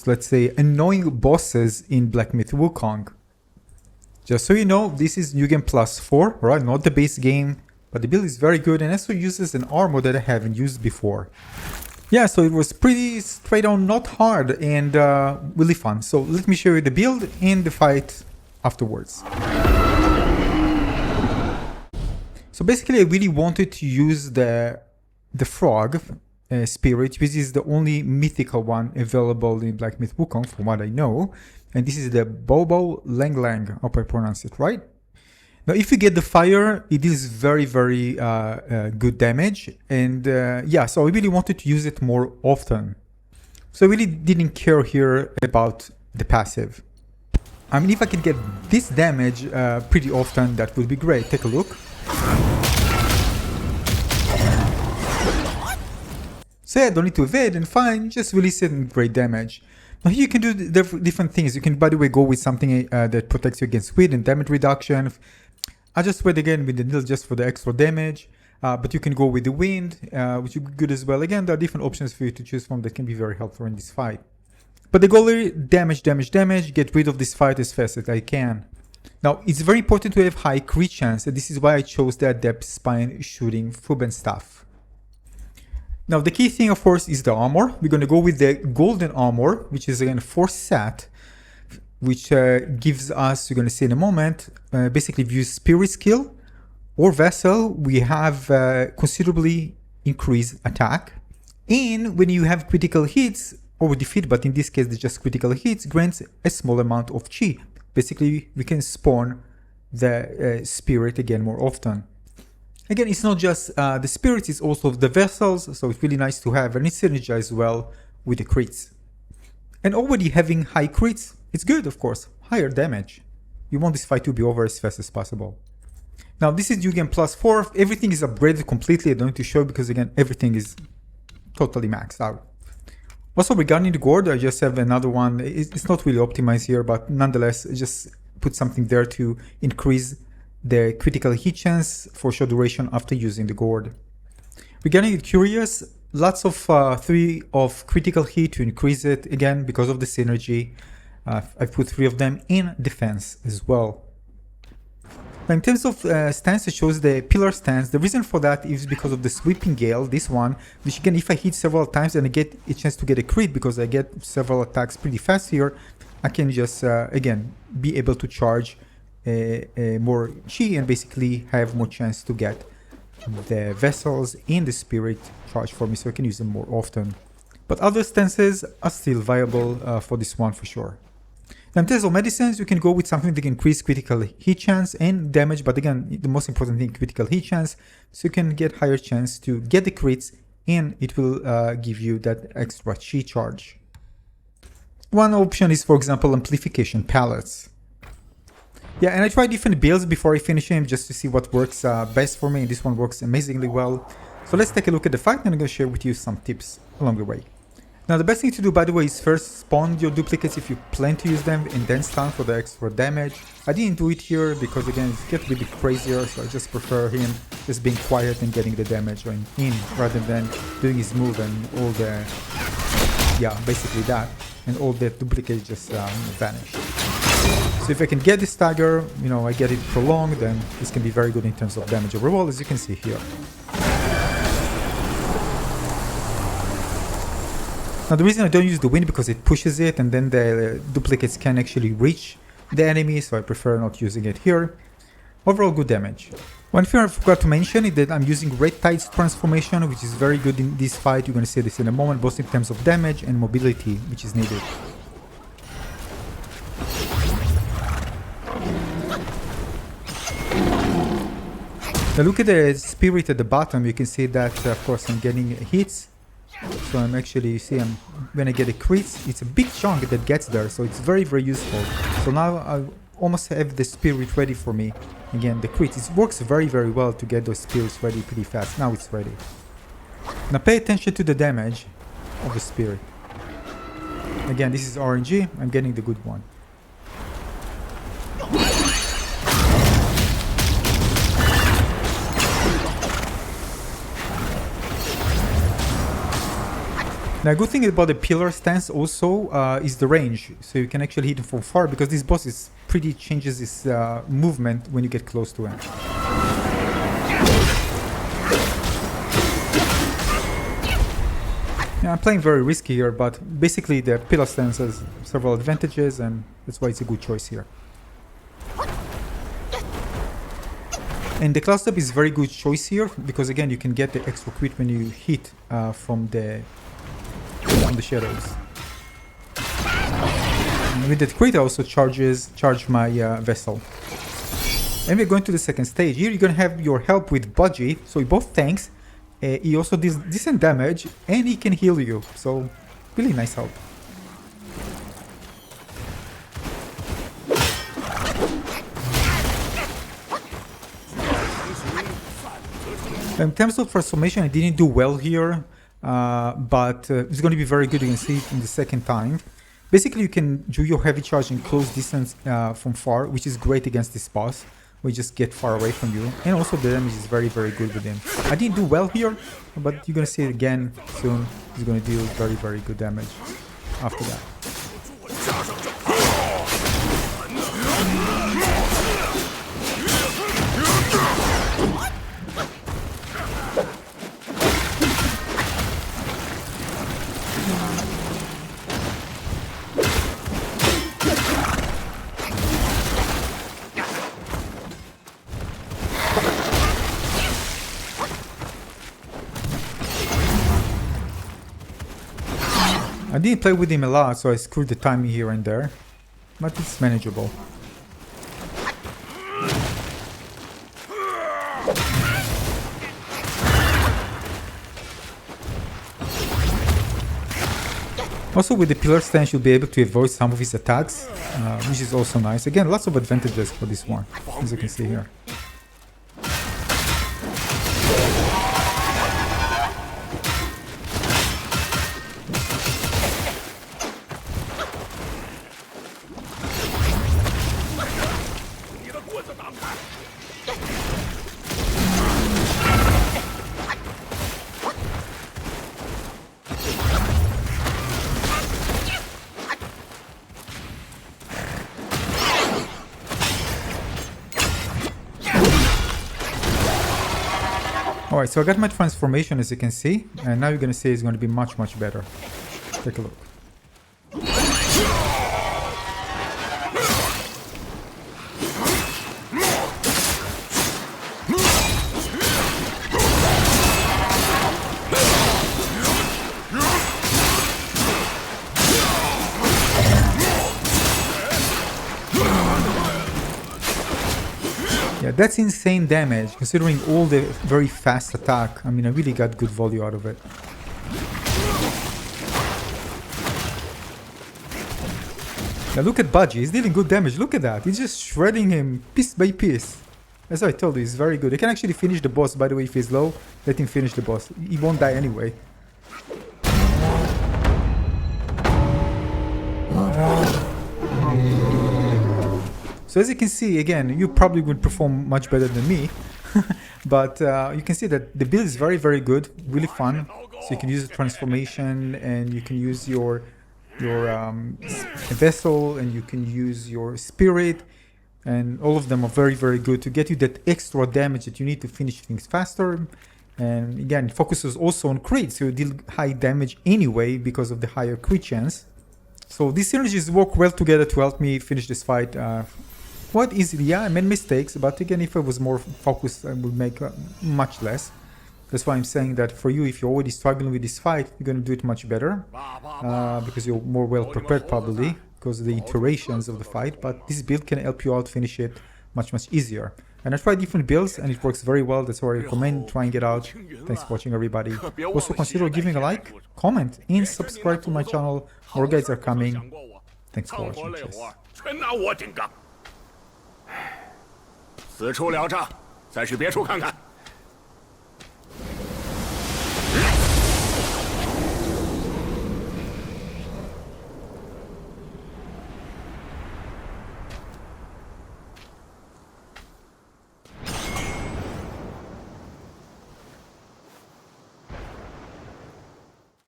most, let's say, annoying bosses in Black Myth Wukong. Just so you know, this is new game +4, right? Not the base game, but the build is very good and also uses an armor that I haven't used before. Yeah, so it was pretty straight on, not hard, and really fun. So let me show you the build and the fight afterwards. So basically I really wanted to use the frog spirit, which is the only mythical one available in Black Myth Wukong from what I know. And this is the Baw-Baw-Lang-Lang, hope I pronounce it right. Now if you get the fire, it is very good damage, and yeah, so I really wanted to use it more often. So I really didn't care here about the passive. I mean, if I could get this damage pretty often, that would be great. Take a look. So yeah, don't need to evade and fine, just release it and great damage. Now here you can do different things. You can, by the way, go with something that protects you against wind and damage reduction. I just went again with the needle just for the extra damage, but you can go with the wind, which would be good as well. Again, there are different options for you to choose from that can be very helpful in this fight. But the goal is damage, get rid of this fight as fast as I can. Now, it's very important to have high crit chance, and this is why I chose the Adept Spine-Shooting Fuban Staff. Now, the key thing, of course, is the armor. We're going to go with the golden armor, which is again 4 sat, which gives us, you're going to see in a moment, basically if you use spirit skill or vessel, we have considerably increased attack. And when you have critical hits or defeat, but in this case it's just critical hits, grants a small amount of chi. Basically, we can spawn the spirit again more often. Again, it's not just the spirits, it's also the vessels, so it's really nice to have, and it synergizes well with the crits. And already having high crits, it's good, of course, higher damage. You want this fight to be over as fast as possible. Now, this is new game +4, everything is upgraded completely. I don't need to show because, again, everything is totally maxed out. Also, regarding the gourd, I just have another one. It's not really optimized here, but nonetheless, I just put something there to increase the critical hit chance for short duration after using the gourd. Regarding the curious, lots of 3 of critical hit to increase it, again, because of the synergy. I've put 3 of them in defense as well. Now, in terms of stance, it shows the pillar stance. The reason for that is because of the sweeping-gale, this one, which again, if I hit several times and I get a chance to get a crit because I get several attacks pretty fast here, I can just, again, be able to charge more chi and basically have more chance to get the vessels and the spirit charged for me, so I can use them more often. But other stances are still viable for this one for sure. Now, in terms of medicines, you can go with something that can increase critical hit chance and damage, but again, the most important thing, critical hit chance, so you can get higher chance to get the crits and it will give you that extra chi charge. One option is, for example, amplification pallets. Yeah, and I tried different builds before I finish him just to see what works best for me, and this one works amazingly well. So let's take a look at the fight and I'm going to share with you some tips along the way. Now, the best thing to do, by the way, is first spawn your duplicates if you plan to use them and then stun for the extra damage. I didn't do it here because, again, it gets a bit crazier, so I just prefer him just being quiet and getting the damage in rather than doing his move and all the, yeah, basically that, and all the duplicates just vanish. So if I can get this stagger, you know, I get it prolonged, then this can be very good in terms of damage overall, as you can see here. Now, the reason I don't use the wind because it pushes it and then the duplicates can actually reach the enemy, so I prefer not using it here. Overall, good damage. One thing I forgot to mention is that I'm using Red Tide's transformation, which is very good in this fight. You're going to see this in a moment, both in terms of damage and mobility, which is needed. Now look at the spirit at the bottom. You can see that, of course, I'm getting hits. So I'm actually, you see, when I get a crit, it's a big chunk that gets there, so it's very useful. So now I almost have the spirit ready for me. Again, the crit, it works very well to get those spirits ready pretty fast. Now it's ready. Now pay attention to the damage of the spirit. Again, this is RNG, I'm getting the good one. Now, a good thing about the pillar stance also is the range. So you can actually hit him from far, because this boss is pretty changes his movement when you get close to him. Yeah, I'm playing very risky here, but basically the pillar stance has several advantages, and that's why it's a good choice here. And the cloud step is a very good choice here, because again you can get the extra crit when you hit from the shadows. And with that crit I also charge my vessel. And we're going to the second stage. Here you're gonna have your help with Budgie, so he both tanks. He also does decent damage, and he can heal you, so really nice help. In terms of transformation, I didn't do well here, but it's going to be very good. You can see it in the second time. Basically, you can do your heavy charge in close distance from far, which is great against this boss. We just get far away from you, and also the damage is very, very good with him. I didn't do well here, but you're gonna see it again soon. He's gonna deal very, very good damage after that. I didn't play with him a lot, so I screwed the timing here and there, but it's manageable. Also with the pillar stance you'll be able to avoid some of his attacks, which is also nice. Again, lots of advantages for this one, as you can see here. Alright, so I got my transformation, as you can see, and now you're gonna see it's gonna be much, much better. Take a look. Yeah, that's insane damage, considering all the very fast attack. I mean, I really got good value out of it. Now look at Budgie, he's dealing good damage, look at that. He's just shredding him piece by piece. As I told you, he's very good. He can actually finish the boss, by the way, if he's low. Let him finish the boss. He won't die anyway. So as you can see, again, you probably would perform much better than me, but you can see that the build is very, very good, really fun. So you can use the transformation, and you can use your vessel, and you can use your spirit, and all of them are very, very good to get you that extra damage that you need to finish things faster. And again, it focuses also on crit, so you deal high damage anyway because of the higher crit chance. So these synergies work well together to help me finish this fight quite easily. Yeah, I made mistakes, but again, if I was more focused, I would make much less. That's why I'm saying that for you, if you're already struggling with this fight, you're going to do it much better because you're more well prepared probably because of the iterations of the fight. But this build can help you out finish it much, much easier. And I tried different builds and it works very well. That's why I recommend trying it out. Thanks for watching, everybody. Also consider giving a like, comment, and subscribe to my channel. More guides are coming. Thanks for watching. Cheers. 此处了账，再去别处看看。